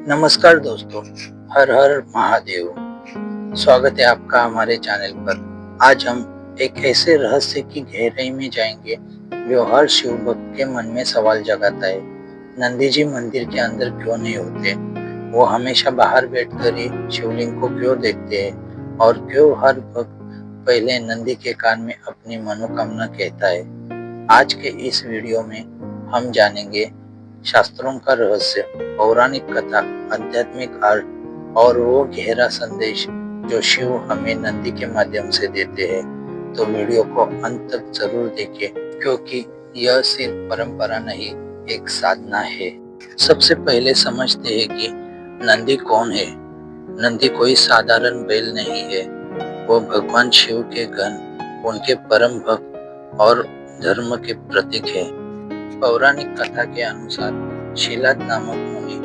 नमस्कार दोस्तों, हर हर महादेव। स्वागत है आपका हमारे चैनल पर। आज हम एक ऐसे रहस्य की गहराई में जाएंगे जो हर शिव भक्त के मन में सवाल जगाता है। नंदी जी मंदिर के अंदर क्यों नहीं होते? वो हमेशा बाहर बैठकर ही शिवलिंग को क्यों देखते हैं? और क्यों हर भक्त पहले नंदी के कान में अपनी मनोकामना कहता है? आज के इस वीडियो में हम जानेंगे शास्त्रों का रहस्य, पौराणिक कथा, आध्यात्मिक अर्थ और वो गहरा संदेश जो शिव हमें नंदी के माध्यम से देते हैं। तो वीडियो को अंत तक जरूर देखें, क्योंकि यह सिर्फ परंपरा नहीं, एक साधना है। सबसे पहले समझते हैं कि नंदी कौन है। नंदी कोई साधारण बैल नहीं है। वो भगवान शिव के गण, उनके परम भक्त और धर्म के प्रतीक है। पौराणिक कथा के अनुसार शिलाद नामक मुनि,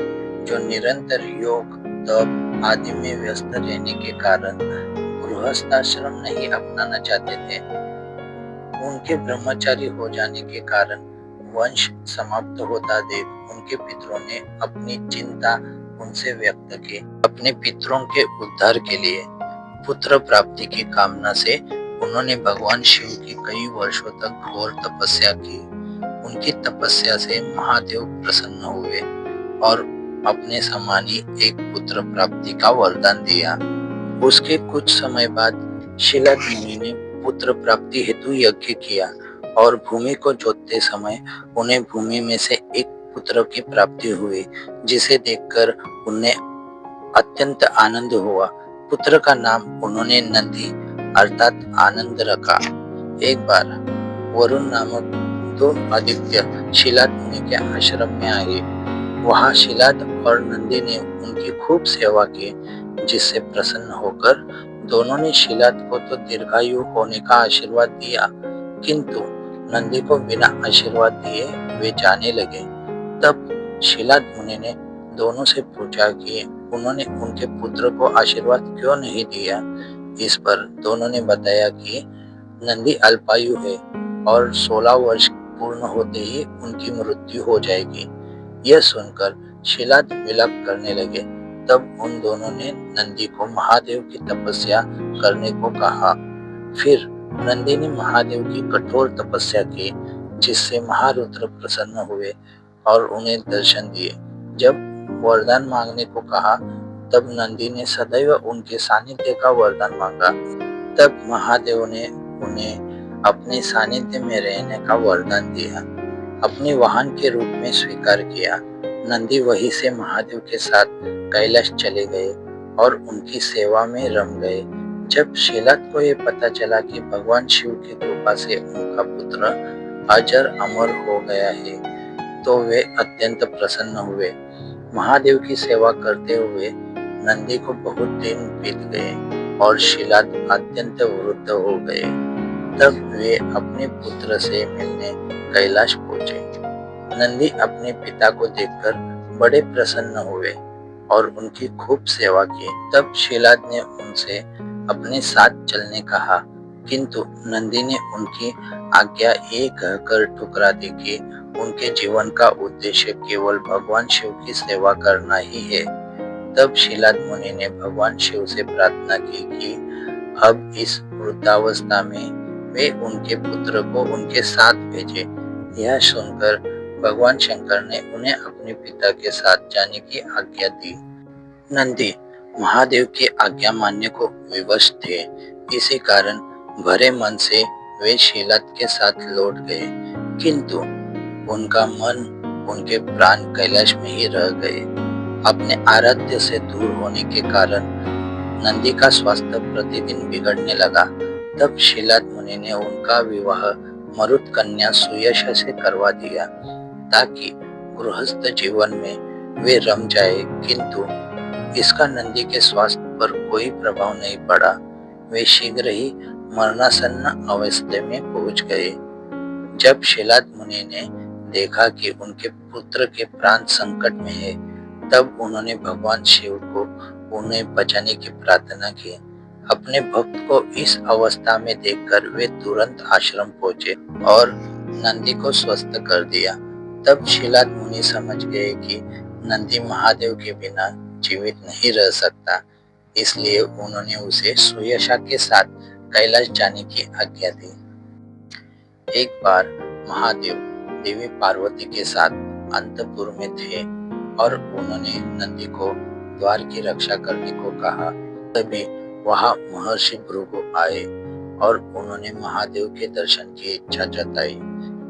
जो निरंतर योग, तप आदि में व्यस्त रहने के कारण गृहस्थाश्रम नहीं अपनाना चाहते थे, उनके ब्रह्मचारी हो जाने के कारण वंश समाप्त होता देख उनके पितरों ने अपनी चिंता उनसे व्यक्त की। अपने पितरों के उद्धार के लिए पुत्र प्राप्ति की कामना से उन्होंने भगवान शिव की कई वर्षों तक घोर तपस्या की। उनकी तपस्या से महादेव प्रसन्न हुए और अपने समान ही एक पुत्र प्राप्ति का वरदान दिया। उसके कुछ समय बाद शिलाद मुनि ने पुत्र प्राप्ति हेतु यज्ञ किया और भूमि को जोतते समय उन्हें भूमि में से एक पुत्र की प्राप्ति हुई, जिसे देखकर उन्हें अत्यंत आनंद हुआ। पुत्र का नाम उन्होंने नंदी अर्थात आनंद रखा। एक बार वरुण नामक दो आदित्य शिलाद मुनि के आश्रम में आए। वहां शिलाद और नंदी ने उनकी खूब सेवा की, जिससे प्रसन्न होकर दोनों ने शिलाद को तो दीर्घायु होने का आशीर्वाद दिया, किंतु नंदी को बिना आशीर्वाद दिए वे जाने लगे। तब शिलाद मुनि ने दोनों से पूछा कि उन्होंने उनके पुत्र को आशीर्वाद क्यों नहीं दिया। इस पर दोनों ने बताया कि नंदी अल्पायु है और 16 वर्ष पूर्ण होते ही उनकी मृत्यु हो जाएगी। यह सुनकर शिलाद विलाप करने लगे। तब उन दोनों ने नंदी को महादेव की तपस्या करने को कहा। फिर नंदी ने महादेव की कठोर तपस्या की, जिससे महारुद्र प्रसन्न हुए और उन्हें दर्शन दिए। जब वरदान मांगने को कहा, तब नंदी ने सदैव उनके सानिध्य का वरदान मांगा। तब महादेव ने उन्हें अपने सानिध्य में रहने का वरदान दिया, अपने वाहन के रूप में स्वीकार किया। नंदी वहीं से महादेव के साथ कैलाश चले गए और उनकी सेवा में रम गए। जब शिलाद को यह पता चला कि भगवान शिव की कृपा से उनका पुत्र अजर अमर हो गया है, तो वे अत्यंत प्रसन्न हुए। महादेव की सेवा करते हुए नंदी को बहुत दिन बीत गए और शिलाद अत्यंत वृद्ध हो गए। तब वे अपने पुत्र से मिलने कैलाश पहुंचे। नंदी अपने पिता को देखकर बड़े प्रसन्न हुए और उनकी खूब सेवा की। तब शिलाद ने उनसे अपने साथ चलने कहा, किंतु नंदी ने उनकी आज्ञा ये कहकर ठुकरा दी कि उनके जीवन का उद्देश्य केवल भगवान शिव की सेवा करना ही है। तब शिलाद मुनि ने भगवान शिव से प्रार्थना की कि अब इस वृद्धावस्था में वे उनके पुत्र को उनके साथ भेजे। यह सुनकर भगवान शंकर ने उन्हें अपने पिता के साथ जाने की आज्ञा दी। नंदी महादेव की आज्ञा मानने को विवश थे। इसी कारण भरे मन से वे शिलाद के साथ लौट गए, किंतु उनका मन, उनके प्राण कैलाश में ही रह गए। अपने आराध्य से दूर होने के कारण नंदी का स्वास्थ्य प्रतिदिन बिगड़ने लगा। तब शिलाद मुनि ने उनका विवाह मरुत कन्या सुयशा से करवा दिया, ताकि गृहस्थ जीवन में वे रम जाए, किंतु इसका नंदी के स्वास्थ्य पर कोई प्रभाव नहीं पड़ा। वे शीघ्र ही मरणासन्न अवस्था में पहुंच गए। जब शिलाद मुनि ने देखा कि उनके पुत्र के प्राण संकट में है, तब उन्होंने भगवान शिव को उन्हें बचाने की प्रार्थना की। अपने भक्त को इस अवस्था में देखकर वे तुरंत आश्रम पहुंचे और नंदी को स्वस्थ कर दिया। तब शिलाद मुनि समझ गए कि नंदी महादेव के बिना जीवित नहीं रह सकता, इसलिए उन्होंने उसे सुयशा के साथ कैलाश जाने की आज्ञा दी। एक बार महादेव देवी पार्वती के साथ अंतपुर में थे और उन्होंने नंदी को द्वार की रक्षा करने को कहा। तभी वहां महर्षि भृगु आए और उन्होंने महादेव के दर्शन की इच्छा जताई,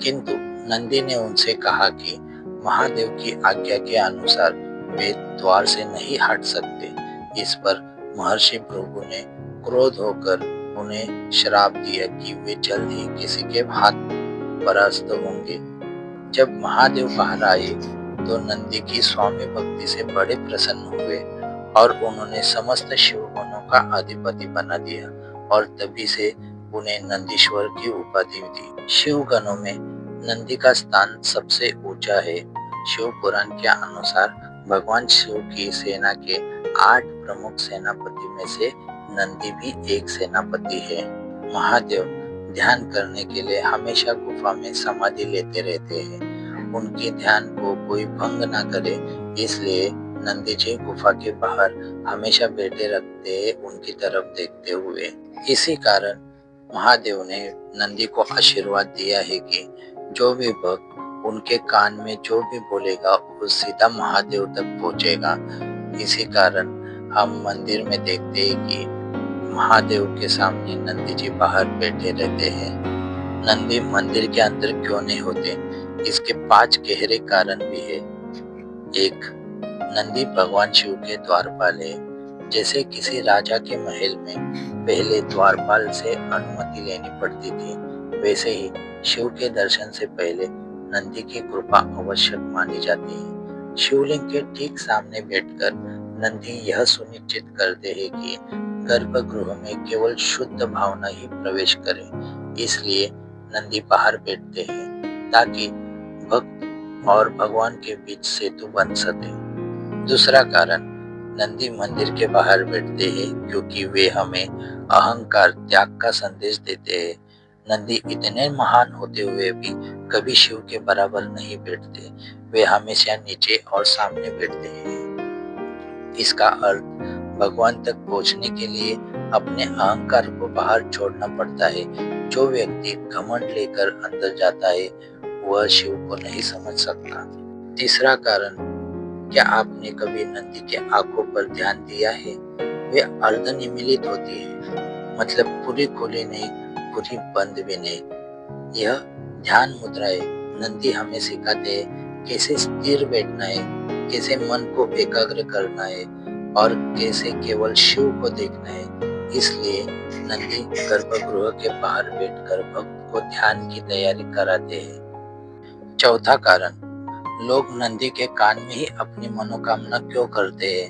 किंतु नंदी ने उनसे कहा कि महादेव की आज्ञा के अनुसार वे द्वार से नहीं हट सकते। इस पर महर्षि भृगु ने क्रोध होकर उन्हें श्राप दिया कि वे जल्द ही किसी के हाथ परास्त होंगे। जब महादेव बाहर आए तो नंदी की स्वामी भक्ति से बड़े प्रसन्न हुए और उन्होंने समस्त शिव गणों का अधिपति बना दिया और तभी से उन्हें नंदीश्वर की उपाधि दी। शिव गणों में नंदी का स्थान सबसे ऊंचा है। शिव पुराण के अनुसार भगवान शिव की सेना के 8 प्रमुख सेनापति में से नंदी भी एक सेनापति है। महादेव ध्यान करने के लिए हमेशा गुफा में समाधि लेते रहते हैं। उनके ध्यान को कोई भंग ना करे, इसलिए नंदी जी गुफा के बाहर हमेशा बैठे रखते हैं, उनकी तरफ देखते हुए। इसी कारण महादेव ने नंदी को आशीर्वाद दिया है कि जो भी भक्त उनके कान में जो भी बोलेगा वो सीधा महादेव तक पहुंचेगा। इसी कारण हम मंदिर में देखते हैं कि महादेव के सामने नंदी जी बाहर बैठे रहते हैं। नंदी मंदिर के अंदर क्यों नहीं होते, इसके 5 गहरे कारण भी है। 1. नंदी भगवान शिव के द्वारपाल है। जैसे किसी राजा के महल में पहले द्वारपाल से अनुमति लेनी पड़ती थी, वैसे ही शिव के दर्शन से पहले नंदी की कृपा आवश्यक मानी जाती है। शिवलिंग के ठीक सामने बैठकर नंदी यह सुनिश्चित करते हैं कि गर्भगृह में केवल शुद्ध भावना ही प्रवेश करे। इसलिए नंदी बाहर बैठते हैं ताकि भक्त और भगवान के बीच सेतु बन सके। दूसरा कारण, नंदी मंदिर के बाहर बैठते हैं क्योंकि वे हमें अहंकार त्याग का संदेश देते हैं। नंदी इतने महान होते हुए भी कभी शिव के बराबर नहीं बैठते, वे हमेशा नीचे और सामने बैठते हैं। इसका अर्थ भगवान तक पहुंचने के लिए अपने अहंकार को बाहर छोड़ना पड़ता है। जो व्यक्ति घमंड लेकर अंदर जाता है वह शिव को नहीं समझ सकता। तीसरा कारण, क्या आपने कभी नंदी के आंखों पर ध्यान दिया है? वे अर्धनिमीलित होती है, मतलब पूरी खुली नहीं, पूरी बंद भी नहीं। यह ध्यान मुद्रा है। नंदी हमें सिखाते हैं कैसे स्थिर बैठना है, कैसे मन को एकाग्र करना है और कैसे केवल शिव को देखना है। इसलिए नंदी गर्भगृह के बाहर बैठकर भक्त को ध्यान की तैयारी कराते हैं। चौथा कारण, लोग नंदी के कान में ही अपनी मनोकामना क्यों करते हैं?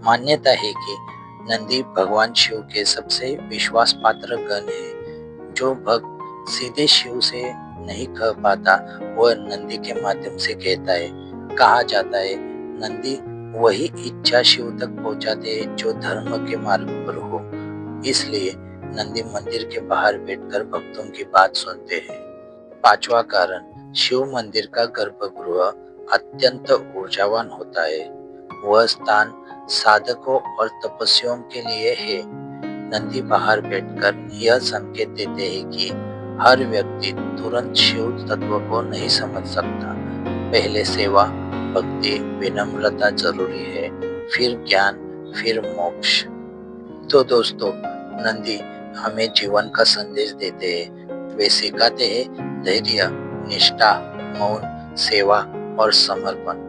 मान्यता है कि नंदी भगवान शिव के सबसे विश्वास पात्र गण है। जो भक्त सीधे शिव से नहीं कह पाता वह नंदी के माध्यम से कहता है। कहा जाता है नंदी वही इच्छा शिव तक पहुंचाते हैं जो धर्म के मार्ग पर हो। इसलिए नंदी मंदिर के बाहर बैठकर भक्तों की बात सुनते हैं। पांचवा कारण, शिव मंदिर का गर्भगृह अत्यंत ऊर्जावान होता है। वह स्थान साधकों और तपस्वियों के लिए है। नंदी बाहर बैठकर यह संकेत देते हैं कि हर व्यक्ति तुरंत शिव तत्व को नहीं समझ सकता। पहले सेवा, भक्ति, विनम्रता जरूरी है, फिर ज्ञान, फिर मोक्ष। तो दोस्तों, नंदी हमें जीवन का संदेश देते हैं। वे सिखाते हैं धैर्य, निष्ठा, मौन, सेवा और समर्पण।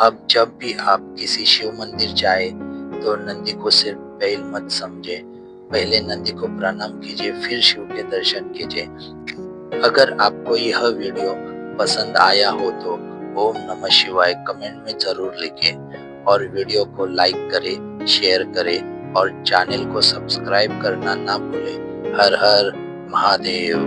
अब जब भी आप किसी शिव मंदिर जाए तो नंदी को सिर्फ बैल मत समझे। पहले नंदी को प्रणाम कीजिए, फिर शिव के दर्शन कीजिए। अगर आपको यह वीडियो पसंद आया हो तो ओम नमः शिवाय कमेंट में जरूर लिखें और वीडियो को लाइक करें, शेयर करें और चैनल को सब्सक्राइब करना ना भूलें। हर हर महादेव।